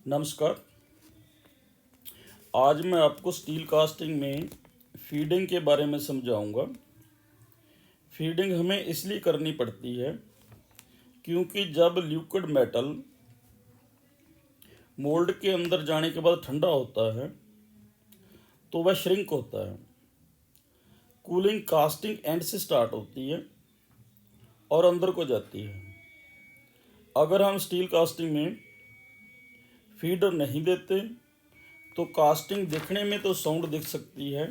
नमस्कार। आज मैं आपको स्टील कास्टिंग में फीडिंग के बारे में समझाऊंगा। फीडिंग हमें इसलिए करनी पड़ती है क्योंकि जब लिक्विड मेटल मोल्ड के अंदर जाने के बाद ठंडा होता है तो वह श्रिंक होता है। कूलिंग कास्टिंग एंड से स्टार्ट होती है और अंदर को जाती है। अगर हम स्टील कास्टिंग में फीडर नहीं देते तो कास्टिंग दिखने में तो साउंड दिख सकती है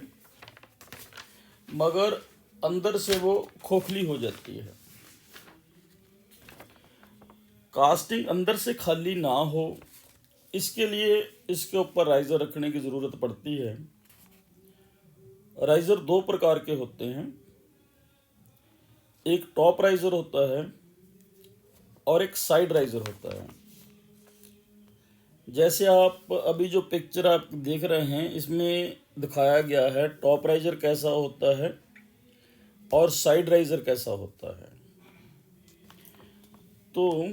मगर अंदर से वो खोखली हो जाती है। कास्टिंग अंदर से खाली ना हो इसके लिए इसके ऊपर राइज़र रखने की ज़रूरत पड़ती है। राइज़र दो प्रकार के होते हैं, एक टॉप राइज़र होता है और एक साइड राइज़र होता है। जैसे आप अभी जो पिक्चर आप देख रहे हैं इसमें दिखाया गया है टॉप राइज़र कैसा होता है और साइड राइज़र कैसा होता है। तो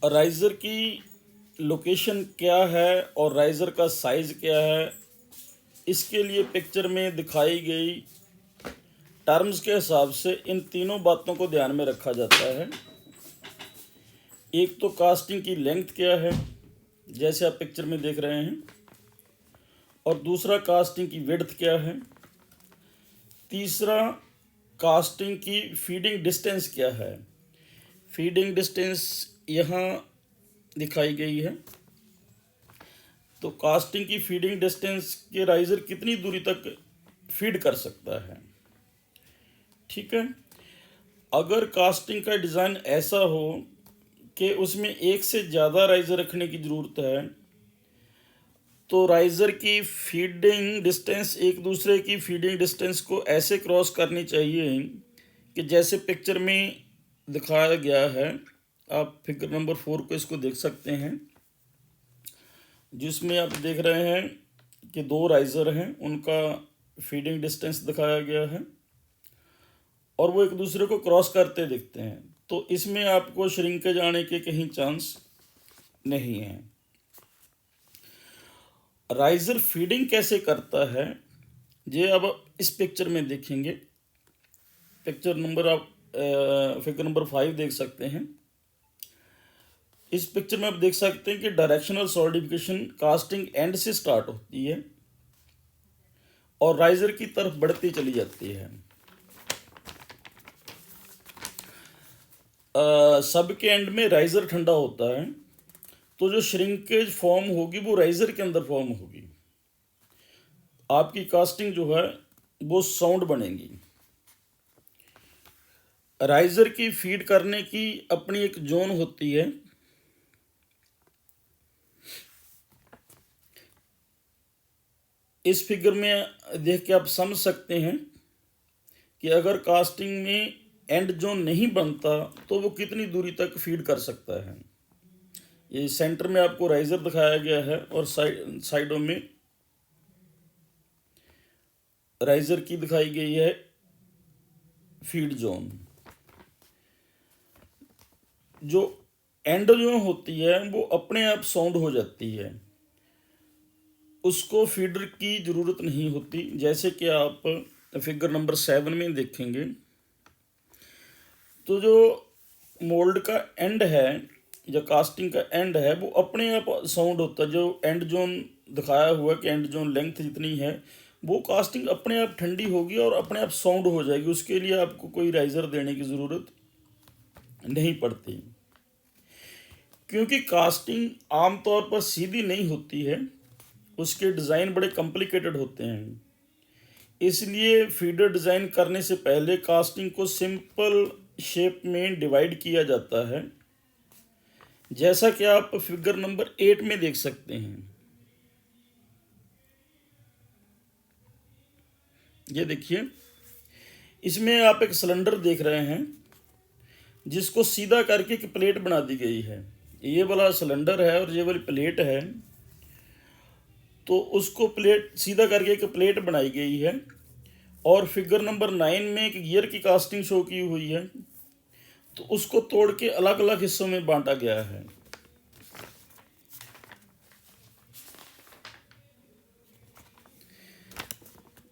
राइज़र की लोकेशन क्या है और राइज़र का साइज़ क्या है, इसके लिए पिक्चर में दिखाई गई टर्म्स के हिसाब से इन तीनों बातों को ध्यान में रखा जाता है। एक तो कास्टिंग की लेंथ क्या है, जैसे आप पिक्चर में देख रहे हैं, और दूसरा कास्टिंग की विड्थ क्या है, तीसरा कास्टिंग की फीडिंग डिस्टेंस क्या है। फीडिंग डिस्टेंस यहाँ दिखाई गई है। तो कास्टिंग की फीडिंग डिस्टेंस के राइज़र कितनी दूरी तक फीड कर सकता है, ठीक है। अगर कास्टिंग का डिज़ाइन ऐसा हो कि उसमें एक से ज़्यादा राइज़र रखने की ज़रूरत है तो राइज़र की फीडिंग डिस्टेंस एक दूसरे की फीडिंग डिस्टेंस को ऐसे क्रॉस करनी चाहिए कि जैसे पिक्चर में दिखाया गया है। आप फिगर नंबर 4 को इसको देख सकते हैं, जिसमें आप देख रहे हैं कि दो राइज़र हैं, उनका फीडिंग डिस्टेंस दिखाया गया है और वो एक दूसरे को क्रॉस करते दिखते हैं। तो इसमें आपको श्रिंकेज आने के कहीं चांस नहीं है। राइज़र फीडिंग कैसे करता है ये अब इस पिक्चर में देखेंगे। पिक्चर नंबर आप फिगर नंबर 5 देख सकते हैं। इस पिक्चर में आप देख सकते हैं कि डायरेक्शनल सॉलिडिफिकेशन कास्टिंग एंड से स्टार्ट होती है और राइज़र की तरफ बढ़ती चली जाती है। सब के एंड में राइज़र ठंडा होता है तो जो श्रिंकेज फॉर्म होगी वो राइज़र के अंदर फॉर्म होगी। आपकी कास्टिंग जो है वो साउंड बनेगी। राइज़र की फीड करने की अपनी एक जोन होती है। इस फिगर में देख के आप समझ सकते हैं कि अगर कास्टिंग में एंड जोन नहीं बनता तो वो कितनी दूरी तक फीड कर सकता है। ये सेंटर में आपको राइज़र दिखाया गया है और साइडों में राइज़र की दिखाई गई है फीड जोन। जो एंड जोन होती है वो अपने आप साउंड हो जाती है, उसको फीडर की ज़रूरत नहीं होती। जैसे कि आप फिगर नंबर 7 में देखेंगे तो जो मोल्ड का एंड है या कास्टिंग का एंड है वो अपने आप साउंड होता है। जो एंड जोन दिखाया हुआ कि एंड जोन लेंथ जितनी है वो कास्टिंग अपने आप ठंडी होगी और अपने आप साउंड हो जाएगी। उसके लिए आपको कोई राइज़र देने की ज़रूरत नहीं पड़ती, क्योंकि कास्टिंग आमतौर पर सीधी नहीं होती है, उसके डिज़ाइन बड़े कॉम्प्लिकेटेड होते हैं। इसलिए फीडर डिज़ाइन करने से पहले कास्टिंग को सिंपल शेप में डिवाइड किया जाता है, जैसा कि आप फिगर नंबर 8 में देख सकते हैं। ये देखिए, इसमें आप एक सिलेंडर देख रहे हैं जिसको सीधा करके एक प्लेट बना दी गई है। ये वाला सिलेंडर है और ये वाली प्लेट है, तो उसको प्लेट सीधा करके एक प्लेट बनाई गई है। और फिगर नंबर 9 में एक गियर की कास्टिंग शो की हुई है। तो उसको तोड़ के अलग अलग हिस्सों में बांटा गया है।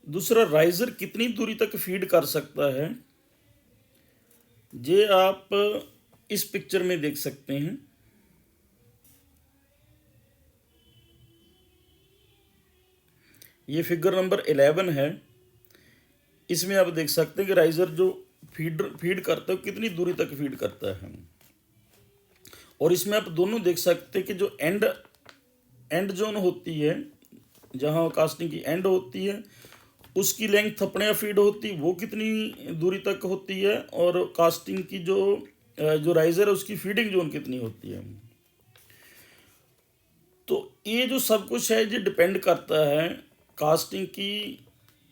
दूसरा, राइजर कितनी दूरी तक फीड कर सकता है, ये आप इस पिक्चर में देख सकते हैं। ये फिगर नंबर 11 है। इसमें आप देख सकते हैं कि राइजर जो फीड करता है कितनी दूरी तक फीड करता है। और इसमें आप दोनों देख सकते हैं कि जो एंड जोन होती है, जहाँ कास्टिंग की एंड होती है, उसकी लेंथ अपने आप फीड होती है, वो कितनी दूरी तक होती है, और कास्टिंग की जो राइजर है उसकी फीडिंग जोन कितनी होती है। तो ये जो सब कुछ है ये डिपेंड करता है कास्टिंग की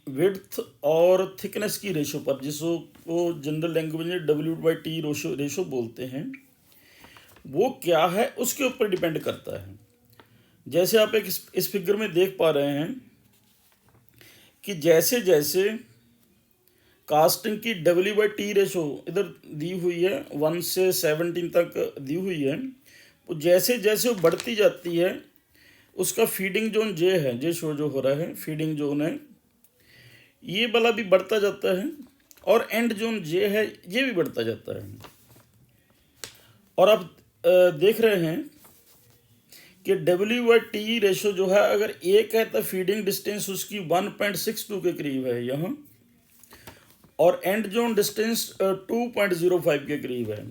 विड्थ और थिकनेस की रेशो पर, जिसको जनरल लैंग्वेज में W/T रेशो बोलते हैं। वो क्या है उसके ऊपर डिपेंड करता है। जैसे आप इस फिगर में देख पा रहे हैं कि जैसे जैसे कास्टिंग की W/T रेशो इधर दी हुई है 1 से 17 तक दी हुई है, तो जैसे जैसे वो बढ़ती जाती है उसका फीडिंग जोन जे शो जो हो रहा है फीडिंग जोन है, ये वाला भी बढ़ता जाता है, और एंड जोन जे है ये भी बढ़ता जाता है। और आप देख रहे हैं कि W/T रेशो जो है अगर एक है तो फीडिंग डिस्टेंस उसकी 1.62 के करीब है यहाँ, और एंड जोन डिस्टेंस 2.05 के करीब है।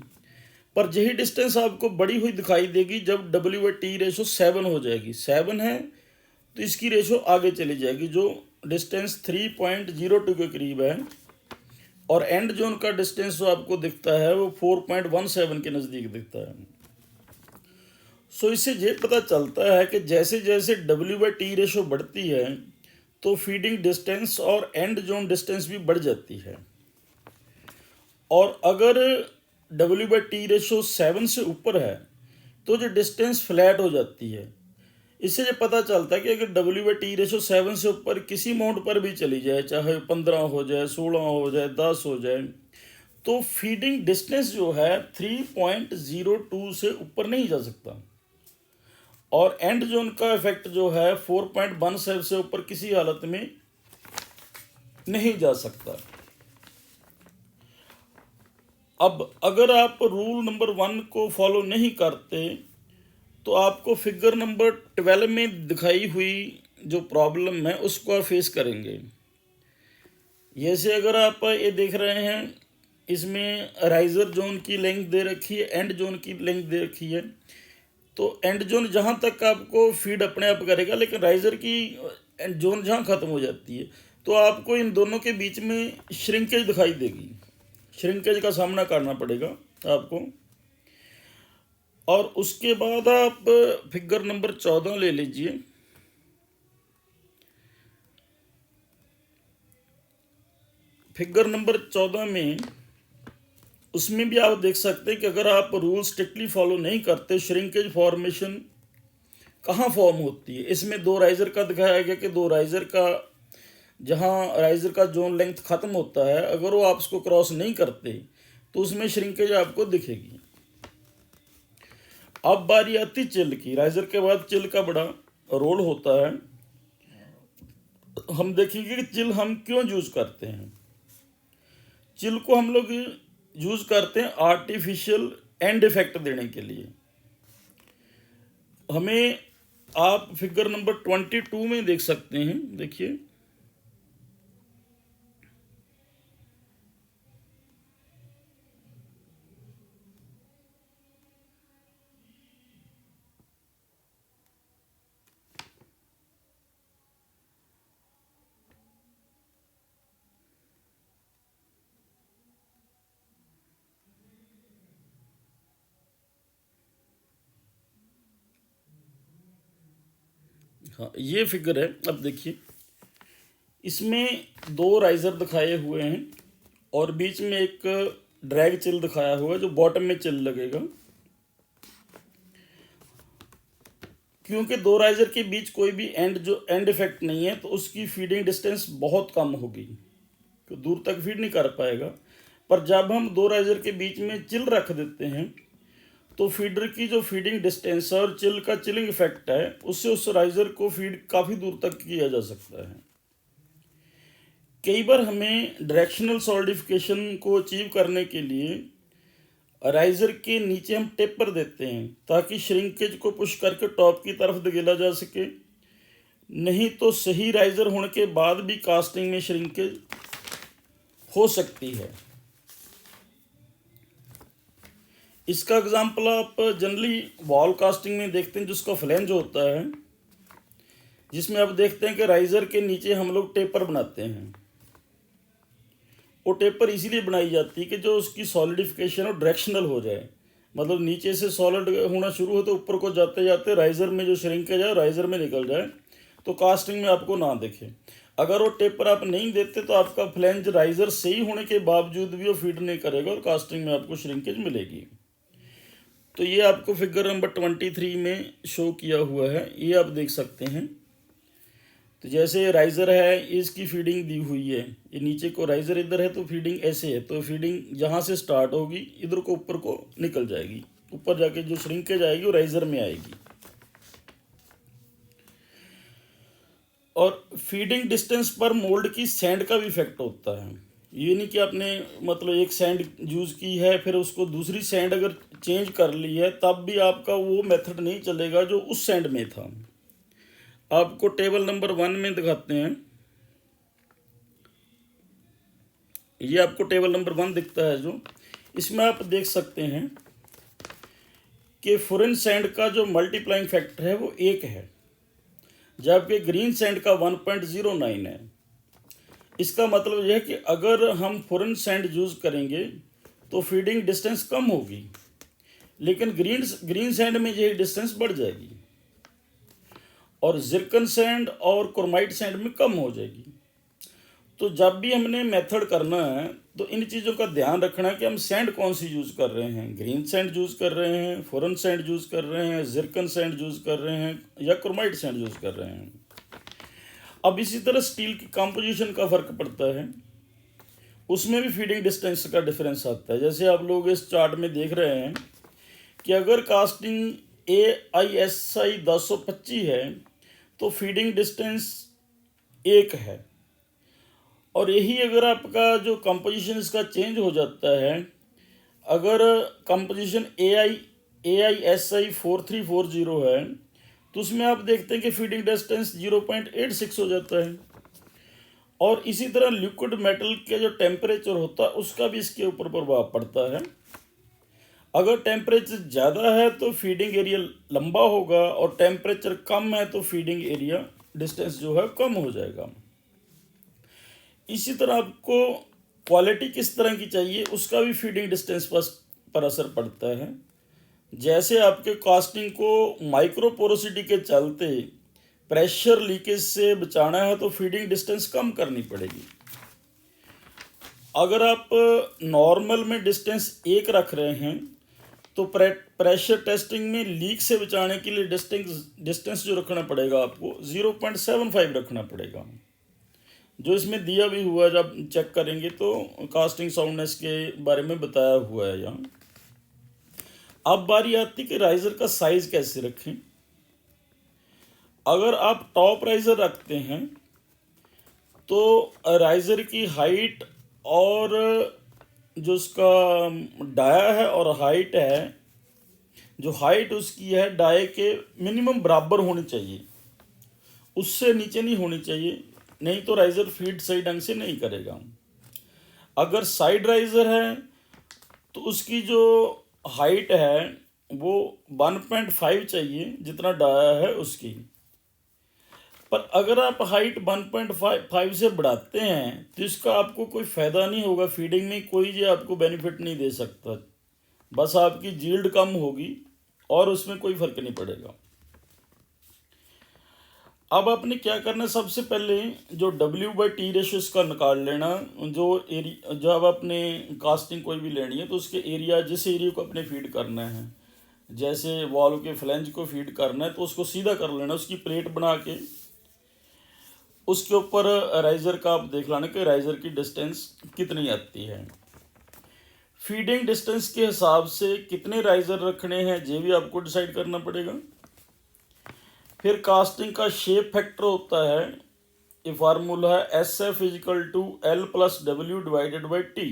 पर यही डिस्टेंस आपको बढ़ी हुई दिखाई देगी जब W/T रेशो 7 हो जाएगी। 7 है तो इसकी रेशो आगे चली जाएगी, जो डिस्टेंस 3.02 के करीब है, और एंड जोन का डिस्टेंस जो आपको दिखता है वो 4.17 के नज़दीक दिखता है। सो इससे ये पता चलता है कि जैसे जैसे W/T रेशो बढ़ती है तो फीडिंग डिस्टेंस और एंड जोन डिस्टेंस भी बढ़ जाती है। और अगर W/T रेशो 7 से ऊपर है तो जो डिस्टेंस फ्लैट हो जाती है। इससे ये पता चलता है कि अगर W/T रेशो 7 से ऊपर किसी अमाउंट पर भी चली जाए, चाहे 15 हो जाए, 16 हो जाए, 10 हो जाए, तो फीडिंग डिस्टेंस जो है 3.02 से ऊपर नहीं जा सकता, और एंड जोन का इफेक्ट जो है 4.17 से ऊपर किसी हालत में नहीं जा सकता। अब अगर आप रूल नंबर 1 को फॉलो नहीं करते तो आपको फिगर नंबर 12 में दिखाई हुई जो प्रॉब्लम है उसको आप फेस करेंगे। जैसे अगर आप ये देख रहे हैं, इसमें राइजर जोन की लेंथ दे रखी है, एंड जोन की लेंथ दे रखी है, तो एंड जोन जहाँ तक आपको फीड अपने आप करेगा, लेकिन राइजर की एंड जोन जहाँ ख़त्म हो जाती है तो आपको इन दोनों के बीच में श्रिंकेज दिखाई देगी। श्रिंकेज का सामना करना पड़ेगा आपको। और उसके बाद आप फिगर नंबर 14 ले लीजिए। फिगर नंबर 14 में उसमें भी आप देख सकते हैं कि अगर आप रूल स्ट्रिक्टली फॉलो नहीं करते, श्रिंकेज फॉर्मेशन कहाँ फॉर्म होती है। इसमें दो राइजर का दिखाया गया कि दो राइजर का जहाँ राइजर का जोन लेंथ ख़त्म होता है, अगर वो आप उसको क्रॉस नहीं करते तो उसमें श्रिंकेज आपको दिखेगी। अब बारी आती चिल की। राइजर के बाद चिल का बड़ा रोल होता है। हम देखेंगे कि चिल हम क्यों यूज़ करते हैं। चिल को हम लोग यूज़ करते हैं आर्टिफिशियल एंड इफेक्ट देने के लिए। हमें आप फिगर नंबर 22 में देख सकते हैं, देखिए हाँ, ये फिगर है। अब देखिए इसमें दो राइजर दिखाए हुए हैं और बीच में एक ड्रैग चिल दिखाया हुआ है जो बॉटम में चिल लगेगा। क्योंकि दो राइजर के बीच कोई भी एंड इफेक्ट नहीं है तो उसकी फीडिंग डिस्टेंस बहुत कम होगी, तो दूर तक फीड नहीं कर पाएगा। पर जब हम दो राइज़र के बीच में चिल रख देते हैं तो फीडर की जो फीडिंग डिस्टेंस है और चिल का चिलिंग इफेक्ट है, उससे उस राइज़र को फीड काफ़ी दूर तक किया जा सकता है। कई बार हमें डायरेक्शनल सॉलिडिफिकेशन को अचीव करने के लिए राइज़र के नीचे हम टेपर देते हैं ताकि श्रिंकेज को पुश करके टॉप की तरफ धकेला जा सके। नहीं तो सही राइज़र होने के बाद भी कास्टिंग में श्रिंकेज हो सकती है। इसका एग्जाम्पल आप जनरली वॉल कास्टिंग में देखते हैं, जिसका फ्लेंज होता है, जिसमें आप देखते हैं कि राइज़र के नीचे हम लोग टेपर बनाते हैं। वो टेपर इसीलिए बनाई जाती है कि जो उसकी सॉलिडिफिकेशन और डायरेक्शनल हो जाए, मतलब नीचे से सॉलिड होना शुरू हो तो ऊपर को जाते जाते राइज़र में जो श्रिंकेज है राइज़र में निकल जाए, तो कास्टिंग में आपको ना दिखे। अगर वो टेपर आप नहीं देते तो आपका फ्लेंज राइज़र सही होने के बावजूद भी वो फीड नहीं करेगा और कास्टिंग में आपको श्रिंकेज मिलेगी। तो ये आपको फिगर नंबर 23 में शो किया हुआ है, ये आप देख सकते हैं। तो जैसे राइज़र है, इसकी फीडिंग दी हुई है, ये नीचे को राइज़र इधर है तो फीडिंग ऐसे है, तो फीडिंग जहाँ से स्टार्ट होगी इधर को ऊपर को निकल जाएगी, ऊपर जाके जो श्रिंकेज आएगी वो राइज़र में आएगी। और फीडिंग डिस्टेंस पर मोल्ड की सैंड का भी इफेक्ट होता है। ये नहीं कि आपने मतलब एक सैंड यूज़ की है फिर उसको दूसरी सैंड अगर चेंज कर ली है तब भी आपका वो मेथड नहीं चलेगा जो उस सैंड में था। आपको टेबल नंबर 1 में दिखाते हैं। ये आपको टेबल नंबर 1 दिखता है, जो इसमें आप देख सकते हैं कि फॉरेन सैंड का जो मल्टीप्लाइंग फैक्टर है वो 1 है, जबकि ग्रीन सैंड का 1.09 है। इसका मतलब यह है कि अगर हम फॉरेन सैंड यूज़ करेंगे तो फीडिंग डिस्टेंस कम होगी, लेकिन ग्रीन सैंड में यही डिस्टेंस बढ़ जाएगी और जिरकन सैंड और क्रोमाइट सैंड में कम हो जाएगी। तो जब भी हमने मेथड करना है तो इन चीज़ों का ध्यान रखना है कि हम सैंड कौन सी यूज़ कर रहे हैं, ग्रीन सैंड यूज़ कर रहे हैं, फॉरेन सैंड यूज़ कर रहे हैं, जिरकन सैंड यूज़ कर रहे हैं या क्रोमाइट सैंड यूज़ कर रहे हैं। अब इसी तरह स्टील की कंपोजिशन का फ़र्क पड़ता है, उसमें भी फीडिंग डिस्टेंस का डिफरेंस आता है। जैसे आप लोग इस चार्ट में देख रहे हैं कि अगर कास्टिंग AISI 1025 है तो फीडिंग डिस्टेंस 1 है, और यही अगर आपका जो कंपोजिशन इसका चेंज हो जाता है, अगर कंपोजिशन AISI 4340 है तो उसमें आप देखते हैं कि फीडिंग डिस्टेंस 0.86 हो जाता है। और इसी तरह लिक्विड मेटल के जो टेम्परेचर होता है उसका भी इसके ऊपर प्रभाव पड़ता है। अगर टेम्परेचर ज़्यादा है तो फीडिंग एरिया लंबा होगा और टेम्परेचर कम है तो फीडिंग एरिया डिस्टेंस जो है कम हो जाएगा। इसी तरह आपको क्वालिटी किस तरह की चाहिए उसका भी फीडिंग डिस्टेंस पर असर पड़ता है। जैसे आपके कास्टिंग को माइक्रोपोरोसिटी के चलते प्रेशर लीकेज से बचाना है तो फीडिंग डिस्टेंस कम करनी पड़ेगी। अगर आप नॉर्मल में डिस्टेंस 1 रख रहे हैं तो प्रेशर टेस्टिंग में लीक से बचाने के लिए डिस्टेंस जो रखना पड़ेगा आपको 0.75 रखना पड़ेगा, जो इसमें दिया भी हुआ है। जब चेक करेंगे तो कास्टिंग साउंडनेस के बारे में बताया हुआ है यहाँ। अब बारी आती है कि राइज़र का साइज़ कैसे रखें। अगर आप टॉप राइज़र रखते हैं तो राइज़र की हाइट और जो उसका डाया है और हाइट है, जो हाइट उसकी है डाये के मिनिमम बराबर होनी चाहिए, उससे नीचे नहीं होनी चाहिए, नहीं तो राइज़र फीड सही ढंग से नहीं करेगा। अगर साइड राइज़र है तो उसकी जो हाइट है वो 1.5 चाहिए जितना डाया है उसकी। पर अगर आप हाइट 1.5 से बढ़ाते हैं तो इसका आपको कोई फ़ायदा नहीं होगा, फीडिंग में कोई जो आपको बेनिफिट नहीं दे सकता, बस आपकी जील्ड कम होगी और उसमें कोई फ़र्क नहीं पड़ेगा। अब आपने क्या करना है, सबसे पहले जो W/T रेशियो इसका निकाल लेना। जो एरिया जब आपने कास्टिंग कोई भी लेनी है तो उसके एरिया, जिस एरिया को अपने फीड करना है, जैसे वॉल के फ्लेंज को फीड करना है तो उसको सीधा कर लेना, उसकी प्लेट बना के उसके ऊपर राइज़र का आप देख लाना कि राइज़र की डिस्टेंस कितनी आती है। फीडिंग डिस्टेंस के हिसाब से कितने राइजर रखने हैं ये भी आपको डिसाइड करना पड़ेगा। फिर कास्टिंग का शेप फैक्टर होता है, ये फार्मूला है SF = L+W/T।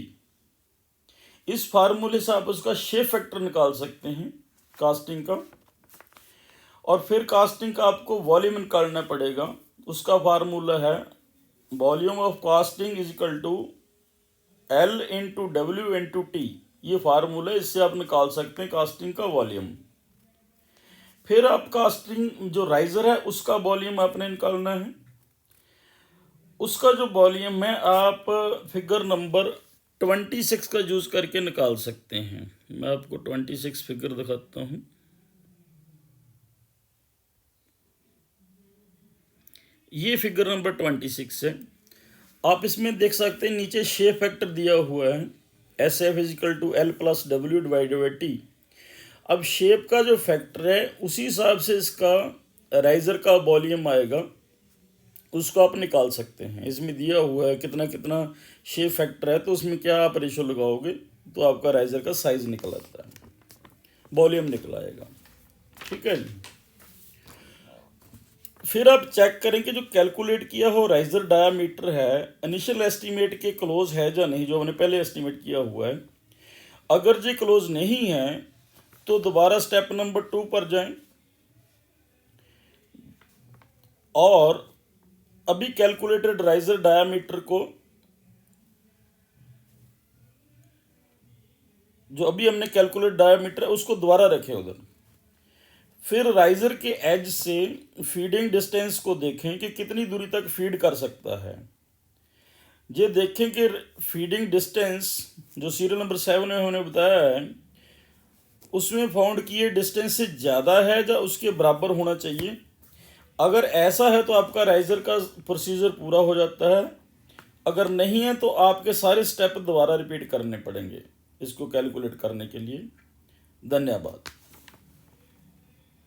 इस फार्मूले से आप उसका शेप फैक्टर निकाल सकते हैं कास्टिंग का। और फिर कास्टिंग का आपको वॉल्यूम निकालना पड़ेगा, उसका फार्मूला है वॉल्यूम ऑफ कास्टिंग = L/W/T। ये फार्मूला, इससे आप निकाल सकते हैं कास्टिंग का वॉल्यूम। फिर आप कास्टिंग जो राइजर है उसका वॉल्यूम आपने निकालना है। उसका जो वॉल्यूम है आप फिगर नंबर 26 का यूज करके निकाल सकते हैं। मैं आपको 26 फिगर दिखाता हूं। ये फिगर नंबर 26 है। आप इसमें देख सकते हैं नीचे शेप फैक्टर दिया हुआ है SF = L+W/T। अब शेप का जो फैक्टर है उसी हिसाब से इसका राइजर का वॉल्यूम आएगा, उसको आप निकाल सकते हैं। इसमें दिया हुआ है कितना कितना शेप फैक्टर है, तो उसमें क्या आप रेशो लगाओगे तो आपका राइजर का साइज निकल आता है, वॉल्यूम निकल आएगा। ठीक है जी। फिर आप चेक करेंगे जो कैलकुलेट किया हो राइजर डायामीटर है इनिशियल एस्टीमेट के क्लोज है या नहीं, जो हमने पहले एस्टीमेट किया हुआ है। अगर ये क्लोज नहीं है तो दोबारा स्टेप नंबर 2 पर जाएं और अभी कैलकुलेटेड राइजर डायामीटर को, जो अभी हमने कैलकुलेट डायामीटर है उसको दोबारा रखें उधर। फिर राइजर के एज से फीडिंग डिस्टेंस को देखें कि कितनी दूरी तक फीड कर सकता है। ये देखें कि फीडिंग डिस्टेंस जो सीरियल नंबर 7 में हमने बताया है उसमें फाउंड किए डिस्टेंस से ज़्यादा है या उसके बराबर होना चाहिए। अगर ऐसा है तो आपका राइजर का प्रोसीजर पूरा हो जाता है। अगर नहीं है तो आपके सारे स्टेप दोबारा रिपीट करने पड़ेंगे इसको कैलकुलेट करने के लिए। धन्यवाद।